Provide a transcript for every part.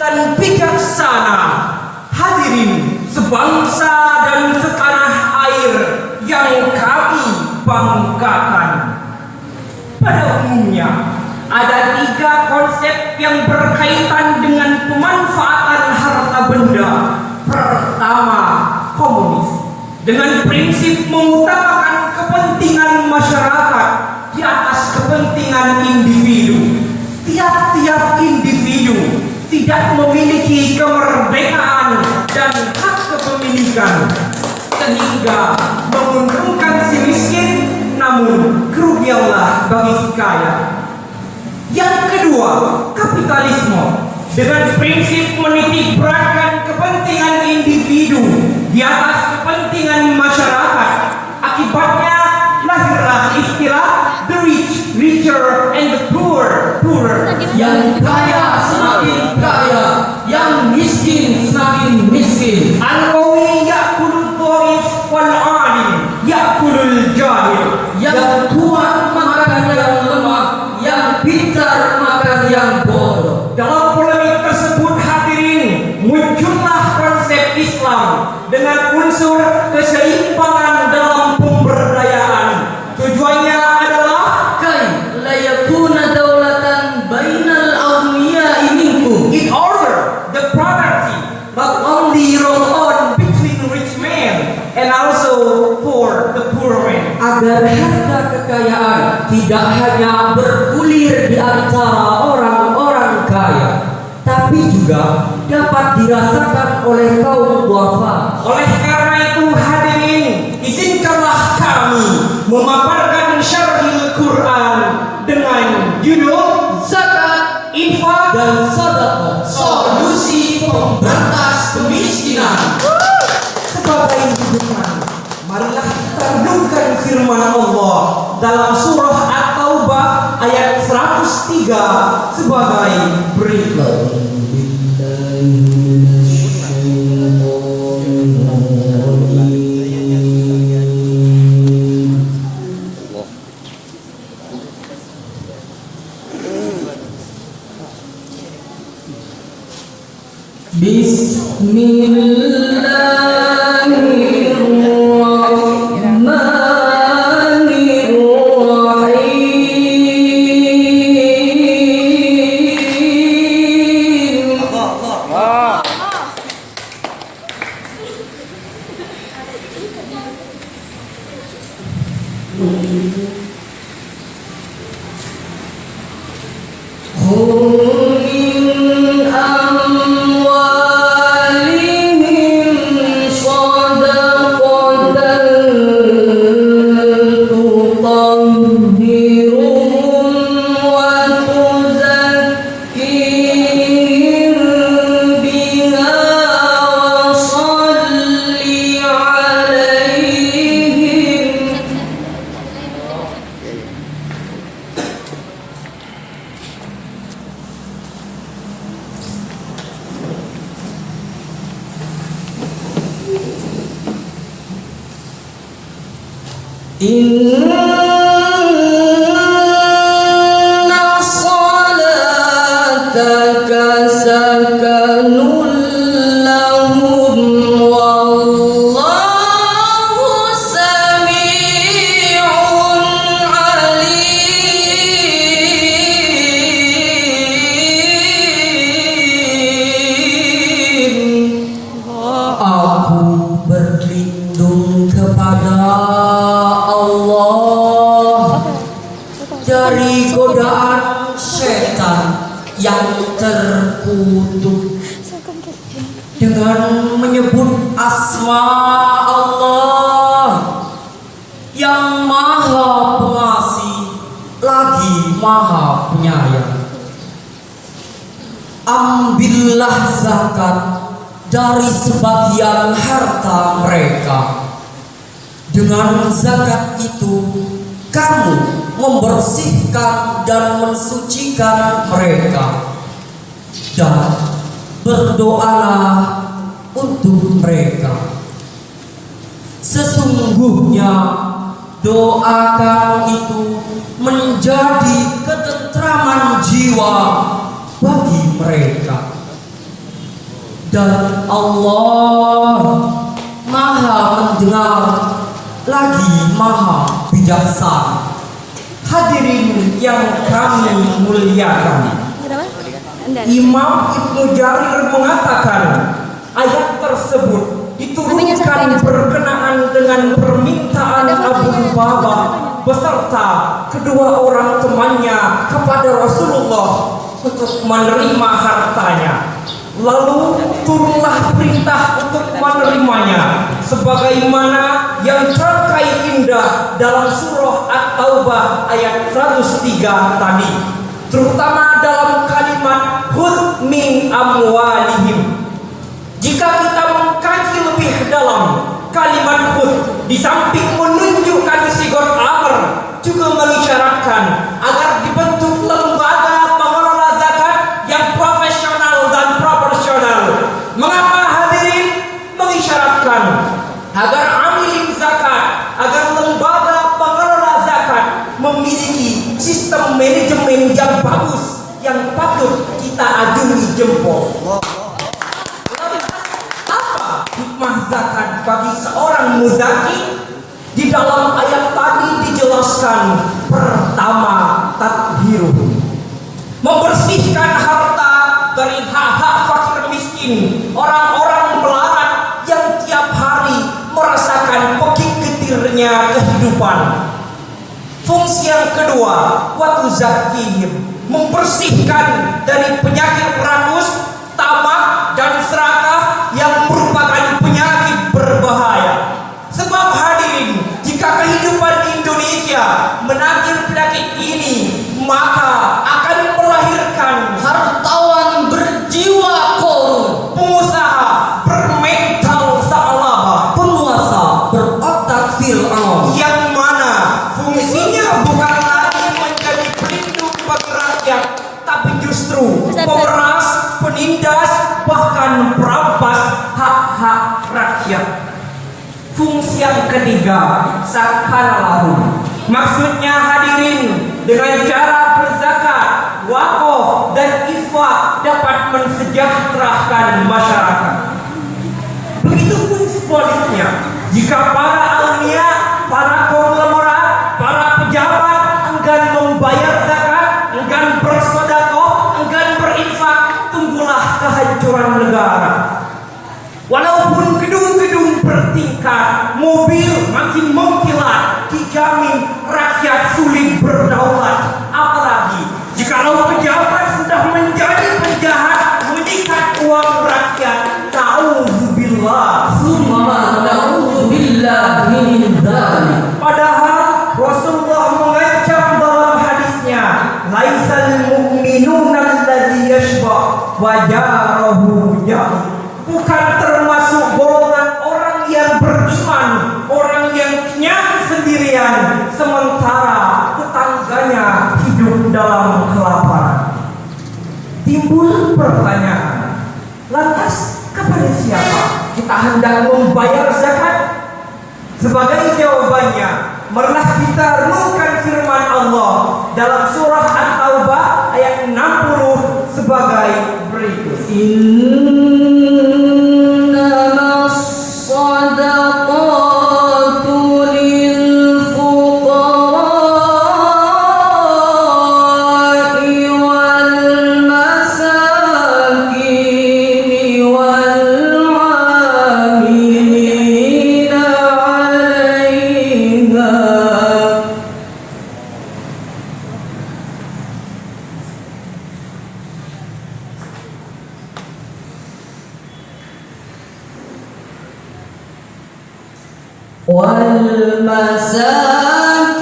dan bijaksana. Hadirin sebangsa dan setanah air yang kami banggakan. Pada umumnya ada 3 konsep yang berkaitan dengan pemanfaatan harta benda. Pertama, komunis dengan prinsip mengutamakan kepentingan masyarakat di atas kepentingan individu. Tiap-tiap individu tidak memiliki kemerdekaan dan hak kepemilikan, sehingga menguntungkan si miskin, namun kerugianlah bagi si kaya. Yang kedua, kapitalisme dengan prinsip menitik beratkan kepentingan individu di atas kepentingan masyarakat. Akibatnya lahirlah istilah the rich richer and the poor poorer. Yang kaya semakin kaya, yang miskin semakin miskin. Al-qawi ya'kulul dhaif wal 'alim ya'kulul jahil. Yang kuat makan yang lemah, yang pintar makan yang bodoh. Dalam polemik tersebut hadirin, muncullah konsep Islam dengan unsur keseimbangan dalam pemberdayaan. Tujuannya adalah Kai la yakuna daulatan bainal awliya'i minkum, in order the property not only roll on between rich men and also for the poor men. agar harta kekayaan tidak hanya bergulir di antara orang-orang kaya, tapi juga dapat dirasakan oleh kaum duafa. Oleh karena itu hadirin, izinkanlah kami memaparkan syarhil Quran dengan judul Zakat, Infak dan sedekah, solusi pemberantas kemiskinan. sebagai rujukan. Marilah kita renungkan firman Allah dalam surah At-Taubah ayat 103 sebagai berikut. Inna salataka sakanun lahum wallahu sami'un alim. Aku berlindung kepada dari godaan setan yang terkutuk dengan menyebut asma Allah yang maha pengasih lagi maha penyayang. Ambillah zakat dari sebagian harta mereka. Dengan zakat itu kamu membersihkan dan mensucikan mereka, dan berdoalah untuk mereka. Sesungguhnya doa kamu itu menjadi ketentraman jiwa bagi mereka. Dan Allah Maha mendengar lagi Maha bijaksana. Hadirin yang kami muliakan, Imam Ibnu Jarir mengatakan ayat tersebut diturunkan berkenaan dengan permintaan Abu Lubabah beserta kedua orang temannya kepada Rasulullah untuk menerima hartanya. Lalu turunlah perintah untuk menerimanya sebagaimana yang terkait indah dalam surah At-Taubah ayat 103 tadi, terutama dalam kalimat khudh min amwalihim. Jika kita mengkaji lebih dalam kalimat khudh, di samping menunjukkan sigot amr, juga mengisyaratkan agar dibentuk lembaga pengelola zakat yang profesional dan proporsional. Mengapa hadirin? Mengisyaratkan agar amilin zakat, agar lembaga pengelola zakat memiliki sistem manajemen yang bagus, yang patut kita ajungi jempol. Apa hikmah zakat bagi seorang muzaki? Di dalam ayat tadi dijelaskan, pertama, tathhiruh, membersihkan harta dari hak-hak fakir miskin, orang-orang melarat yang tiap hari merasakan pekik getirnya kehidupan. Fungsi yang kedua, wa tuzakkihim, membersihkan dari penyakit rakus, tamak, dan serakah yang merupakan penyakit berbahaya. Sebab hadirin, jika kehidupan Indonesia menangkir penyakit ini, maka akan melahirkan Hartawan berjiwa korun, pengusaha bermental sa'labah, penguasa berotak Fir'aun, yang mana fungsinya bukan lagi menjadi pelindung bagi rakyat, tapi justru pemeras, penindas, bahkan perampas hak-hak rakyat. Fungsi yang ketiga, sakanalahum, maksudnya hadirin, dengan cara berzakat, wakaf, dan infak dapat mensejahterakan masyarakat. Begitupun sebaliknya, jika para aulia, para konglomerat, para pejabat enggan membayar zakat, enggan bersedekah, enggan berinfak, tunggulah kehancuran negara. Walaupun gedung-gedung bertingkat, mobil makin mengkilat, dijamin rakyat sulit berdaulat. Apalagi jikalau pejabat sudah menjadi penjahat, menyikat uang rakyat. Na'udzubillah. summa na'udzubillah min dzalik. Padahal Rasulullah mengancam dalam hadisnya, laisal mu'minuna alladzi yashba wa jarahu ja'i. Bukan termasuk golongan orang yang beriman, orang yang kenyang sendirian, sementara tetangganya hidup dalam kelaparan. Timbul pertanyaan, lantas kepada siapa kita hendak membayar zakat? Sebagai jawabannya, marilah kita renungkan firman Allah dalam surah At-Taubah ayat 60 sebagai berikut. Innamas sadaqatu lil fuqara'i wal masakin wal 'amilina 'alaiha.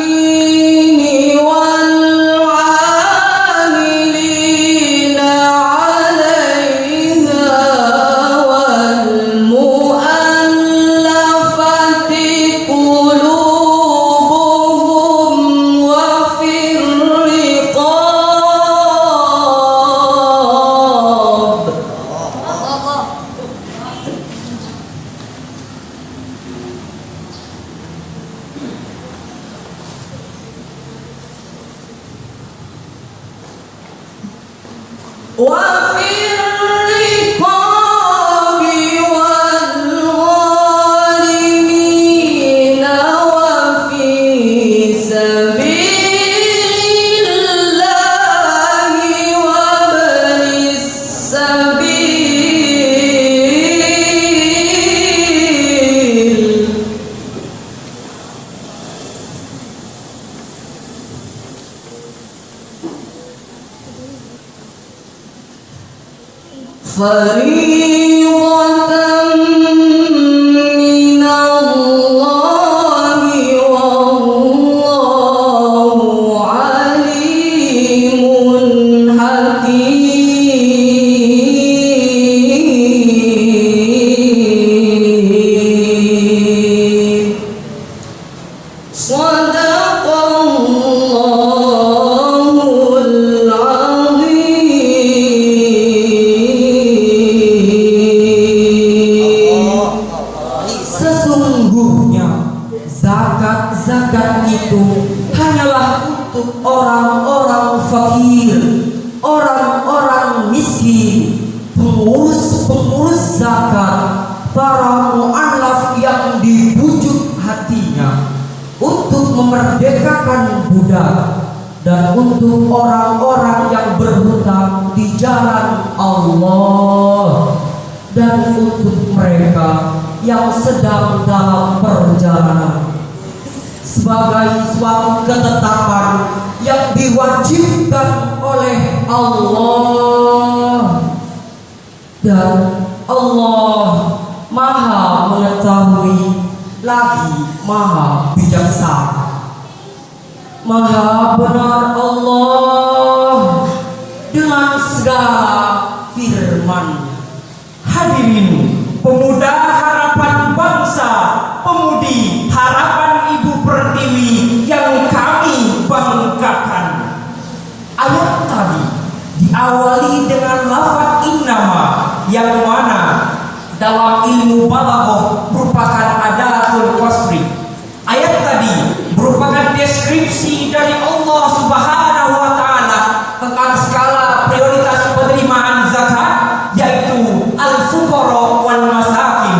والمساكين والعاملين عليها والمؤلفة قلوبهم وفي الرقاب. فريضة من الله والله عليم حكيم صدق الله العظيم. Sesungguhnya zakat itu hanyalah untuk orang-orang fakir, orang-orang miskin, pengurus zakat, para mu'alaf yang dibujuk hatinya untuk memerdekakan budak, dan untuk orang-orang yang berhutang di jalan Allah, dan untuk mereka yang sedang dalam perjalanan, sebagai suatu ketetapan yang diwajibkan oleh Allah. Dan Allah Maha mengetahui lagi Maha bijaksana. Maha benar Allah dengan segala firman. Hadirin pemuda harapan bangsa, pemudi harapan Ibu Pertiwi yang kami banggakan. Ayat tadi diawali dengan lafaz innama, yang mana dalam ilmu balaghah merupakan adatul qasri. Ayat tadi merupakan deskripsi dari Allah Subhanahu wa taala tentang skala prioritas penerimaan zakat, yaitu al-fuqara wal masakin,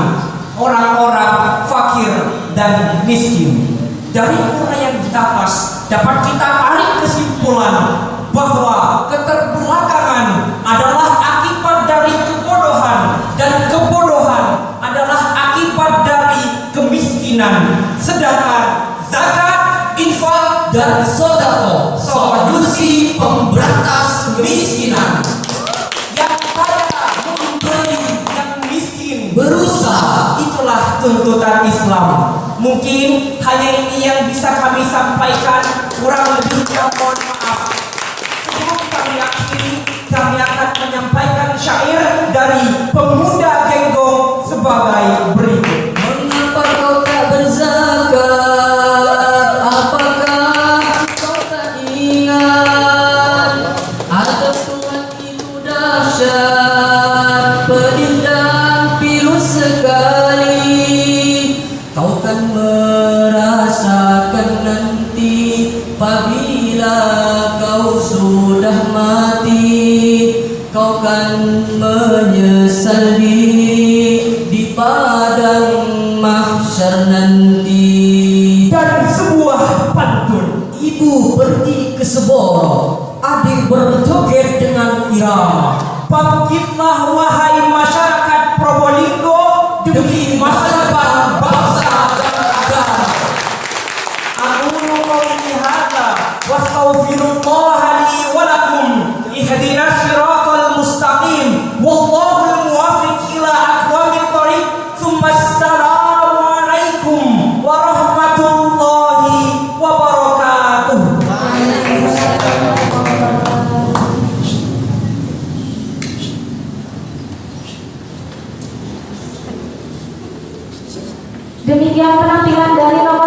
orang-orang fakir dan miskin. Dari uraian di atas dapat kita tarik kesimpulan bahwa keterbelakangan adalah akibat dari kebodohan, dan kebodohan adalah akibat dari kemiskinan. Sedangkan zakat, infak, Dan sedekah solusi pemberantas kemiskinan. Yang kaya memberi, yang miskin berusaha. Itulah tuntutan Islam. Mungkin hanya ini yang bisa kami sampaikan, kurang lebihnya mohon maaf. Sebelum kami akhiri, kami akan menyampaikan syair dari pemuda Genggong sebagai berikut. Mengapa kau tak berzakat? Apakah kau tak ingat? Atau Tuhan itu dahsyat, pedih dan pilu sekali. Kau kan merasakan nanti apabila kau sudah mati. Kau kan menyesal di padang mahsyar nanti. Dan sebuah pantun. Ibu pergi ke Seboro, adik berjoget dengan irama. Bangkitlah wahai masyarakat Probolinggo demi masa depan bangsa dan agama. Aqulu qawli hadza wastaghfirullah li wa lakum. Ihdinas siratal mustaqim. Wallahul muwaffiq ila aqwamit thoriq. Tsumma assalamu alaikum warahmatullahi wabarakatuh. Demikian penampilan dari nomor